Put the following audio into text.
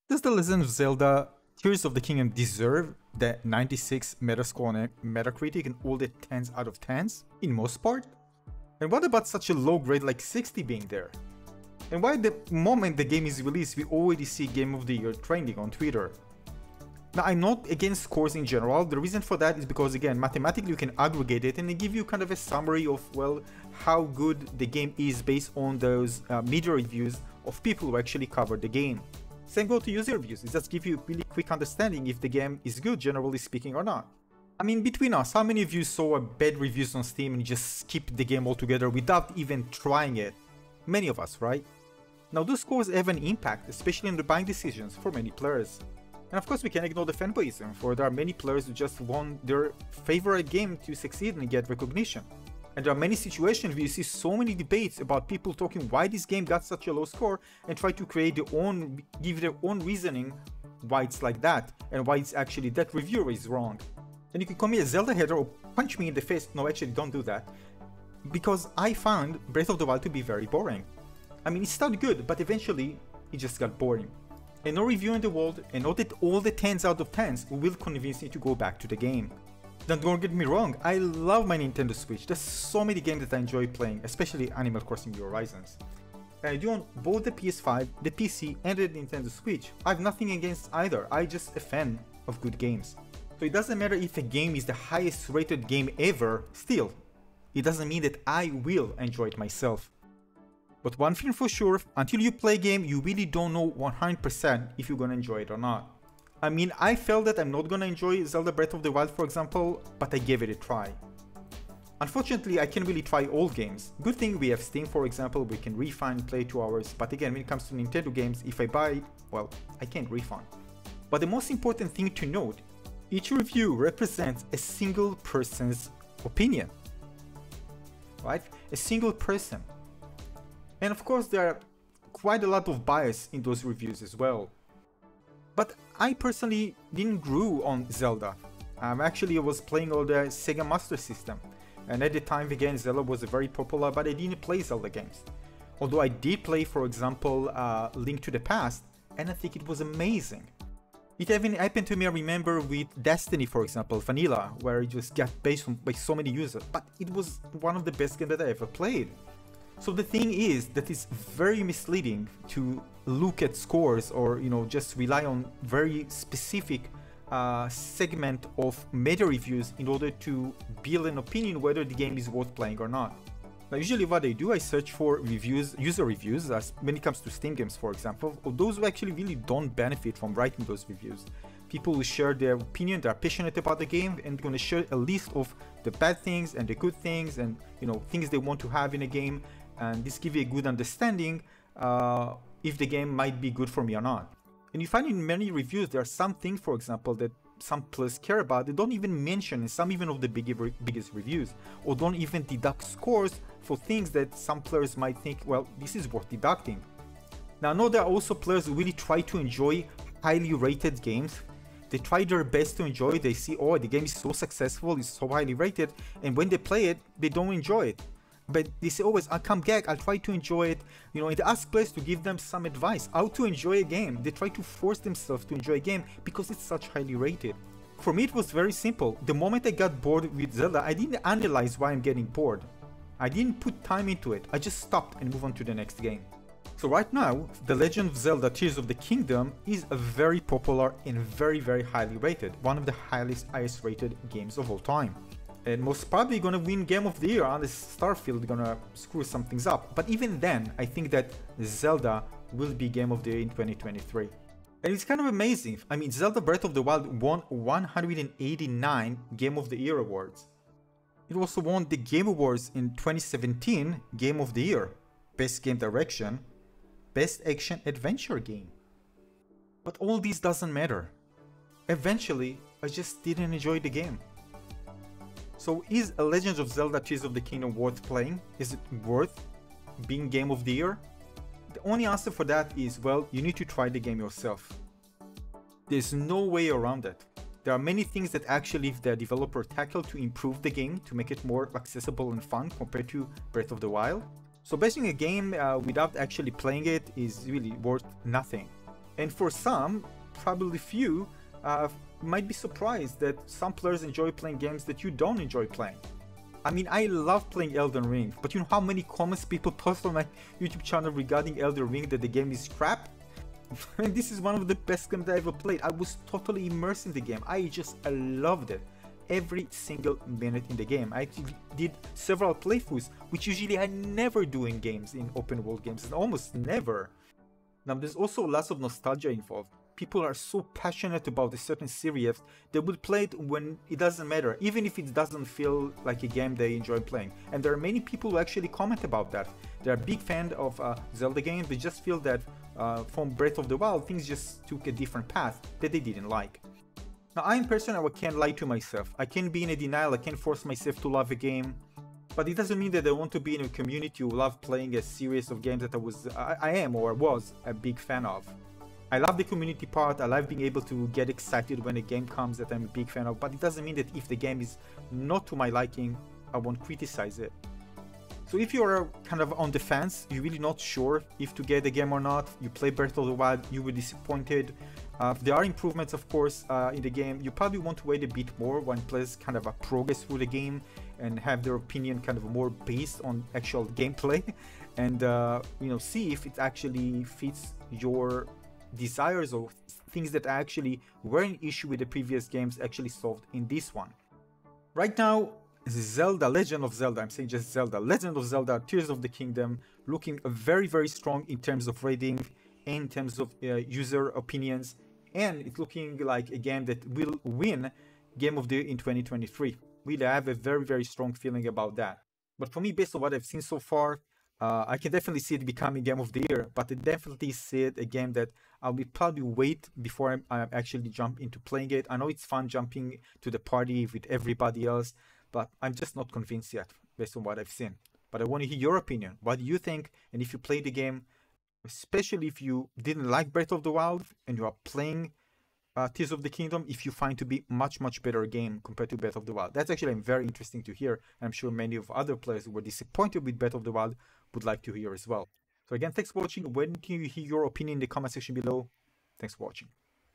Does The Legend of Zelda Tears of the Kingdom deserve the 96 Metascore on Metacritic and all the 10s out of 10s, in most part? And what about such a low grade like 60 being there? And why the moment the game is released we already see Game of the Year trending on Twitter? Now, I'm not against scores in general. The reason for that is because, again, mathematically you can aggregate it and they give you kind of a summary of, well, how good the game is based on those media reviews of people who actually covered the game. Same goes to user reviews. It just gives you a really quick understanding if the game is good, generally speaking, or not. I mean, between us, how many of you saw bad reviews on Steam and just skipped the game altogether without even trying it? Many of us, right? Now, those scores have an impact, especially in the buying decisions for many players. And of course we can't ignore the fanboyism, for there are many players who just want their favorite game to succeed and get recognition. And there are many situations where you see so many debates about people talking why this game got such a low score and try to give their own reasoning why it's like that and why it's actually that reviewer is wrong. And you can call me a Zelda hater or punch me in the face. No, actually don't do that. Because I found Breath of the Wild to be very boring. I mean, it started good, but eventually it just got boring. And no review in the world, and not that all the 10s out of 10s will convince me to go back to the game. Don't get me wrong, I love my Nintendo Switch. There's so many games that I enjoy playing, especially Animal Crossing New Horizons. And I do on both the PS5, the PC, and the Nintendo Switch. I have nothing against either, I'm just a fan of good games. So it doesn't matter if a game is the highest rated game ever, still, it doesn't mean that I will enjoy it myself. But one thing for sure, until you play a game, you really don't know 100% if you're gonna enjoy it or not. I mean, I felt that I'm not gonna enjoy Zelda Breath of the Wild, for example, but I gave it a try. Unfortunately, I can't really try all games. Good thing we have Steam, for example, we can refund, play 2 hours, but again, when it comes to Nintendo games, if I buy it, well, I can't refund. But the most important thing to note, each review represents a single person's opinion, right? A single person. And of course there are quite a lot of bias in those reviews as well. But I personally didn't grow on Zelda. Actually I was playing on the Sega Master System. And at the time again Zelda was very popular, but I didn't play Zelda games. Although I did play, for example, Link to the Past, and I think it was amazing. It even happened to me, I remember, with Destiny, for example, Vanilla, where it just got based by so many users. But it was one of the best games that I ever played. So the thing is that it's very misleading to look at scores or, you know, just rely on very specific segment of meta reviews in order to build an opinion whether the game is worth playing or not. Now usually what I do, I search for reviews, user reviews, when it comes to Steam games, for example, or those who actually really don't benefit from writing those reviews. People who share their opinion, they're passionate about the game, and gonna share a list of the bad things and the good things and, you know, things they want to have in a game. And this gives you a good understanding if the game might be good for me or not. And you find in many reviews there are some things, for example, that some players care about. They don't even mention in some even of the biggest reviews, or don't even deduct scores for things that some players might think, well, this is worth deducting. Now I know there are also players who really try to enjoy highly rated games. They try their best to enjoy it. They see, oh, the game is so successful, it's so highly rated, and when they play it, they don't enjoy it. But they say always, I'll come back, I'll try to enjoy it, you know, and they ask players to give them some advice, how to enjoy a game. They try to force themselves to enjoy a game because it's such highly rated. For me it was very simple. The moment I got bored with Zelda, I didn't analyze why I'm getting bored. I didn't put time into it, I just stopped and moved on to the next game. So right now, The Legend of Zelda Tears of the Kingdom is a very popular and very highly rated, one of the highest rated games of all time. And most probably gonna win Game of the Year unless Starfield gonna screw some things up. But even then, I think that Zelda will be Game of the Year in 2023. And it's kind of amazing. I mean, Zelda Breath of the Wild won 189 Game of the Year awards. It also won the Game Awards in 2017 Game of the Year, Best Game Direction, Best Action Adventure Game. But all this doesn't matter. Eventually, I just didn't enjoy the game. So is A Legend of Zelda Tears of the Kingdom worth playing? Is it worth being Game of the Year? The only answer for that is, well, you need to try the game yourself. There's no way around it. There are many things that actually the developer tackled to improve the game, to make it more accessible and fun compared to Breath of the Wild. So basing a game without actually playing it is really worth nothing. And for some, probably few, might be surprised that some players enjoy playing games that you don't enjoy playing. I mean, I love playing Elden Ring, but you know how many comments people post on my YouTube channel regarding Elden Ring that the game is crap? And this is one of the best games I ever played. I was totally immersed in the game. I loved it. Every single minute in the game. I actually did several playthroughs, which usually I never do in games, in open world games, and almost never. Now, there's also lots of nostalgia involved. People are so passionate about a certain series, they will play it when it doesn't matter, even if it doesn't feel like a game they enjoy playing. And there are many people who actually comment about that. They're a big fan of Zelda games, they just feel that from Breath of the Wild, things just took a different path that they didn't like. Now, I in person, I can't lie to myself. I can't be in a denial, I can't force myself to love a game. But it doesn't mean that I want to be in a community who love playing a series of games that I am or was a big fan of. I love the community part, I love being able to get excited when a game comes that I'm a big fan of, but it doesn't mean that if the game is not to my liking, I won't criticize it. So if you're kind of on the fence, you're really not sure if to get the game or not, you play Breath of the Wild, you were disappointed. There are improvements, of course, in the game. You probably want to wait a bit more when players kind of progress through the game and have their opinion kind of more based on actual gameplay and see if it actually fits your desires or things that actually were an issue with the previous games actually solved in this one. Right now, Zelda, Legend of Zelda, I'm saying just Zelda, Legend of Zelda, Tears of the Kingdom, looking very, very strong in terms of rating and in terms of user opinions, and it's looking like a game that will win Game of the Year in 2023. Really, I have a very, very strong feeling about that. But for me, based on what I've seen so far, I can definitely see it becoming Game of the Year, but I definitely see it a game that I will probably wait before I actually jump into playing it. I know it's fun jumping to the party with everybody else, but I'm just not convinced yet based on what I've seen. But I want to hear your opinion. What do you think? And if you play the game, especially if you didn't like Breath of the Wild and you are playing Tears of the Kingdom, if you find to be much, much better game compared to Breath of the Wild. That's actually very interesting to hear. I'm sure many of other players who were disappointed with Breath of the Wild would like to hear as well. So again, thanks for watching. When do you hear your opinion in the comment section below? Thanks for watching.